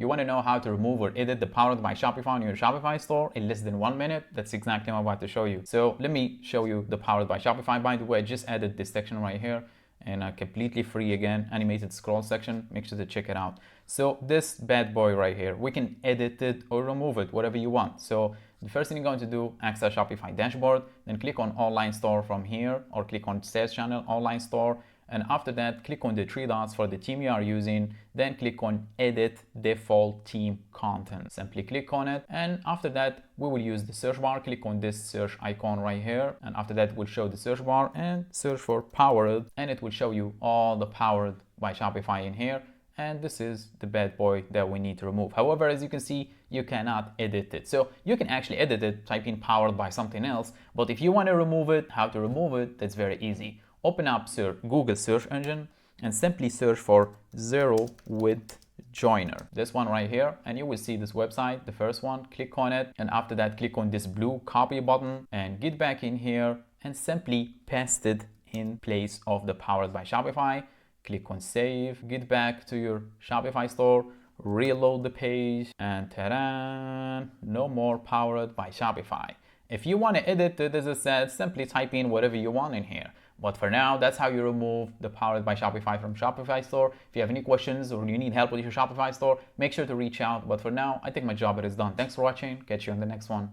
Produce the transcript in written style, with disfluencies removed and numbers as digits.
You want to know how to remove or edit the Powered by Shopify on your Shopify store in less than 1 minute? That's exactly what I'm about to show you. So let me show you the Powered by Shopify. By the way, I just added this section right here, and completely free again, animated scroll section. Make sure to check it out. So this bad boy right here, we can edit it or remove it, whatever you want. So the first thing you're going to do, access Shopify dashboard, then click on online store from here, or click on sales channel online store. And after that, click on the three dots for the theme you are using, then click on edit default theme content. Simply click on it, and after that we will use the search bar. Click on this search icon right here, and after that we'll show the search bar and search for Powered, and it will show you all the Powered by Shopify in here. And this is the bad boy that we need to remove. However, as you can see, you cannot edit it. So you can actually edit it, type in Powered by something else, but if you want to remove it, how to remove it, that's very easy. Open up Google search engine and simply search for zero width joiner, this one right here, and you will see this website, the first one. Click on it, and after that click on this blue copy button and get back in here and simply paste it in place of the Powered by Shopify. Click on save, get back to your Shopify store, reload the page, and ta-da, no more Powered by Shopify. If you want to edit it, as I said, simply type in whatever you want in here. But for now, that's how you remove the Powered by Shopify from Shopify store. If you have any questions or you need help with your Shopify store, make sure to reach out. But for now, I think my job is done. Thanks for watching. Catch you on the next one.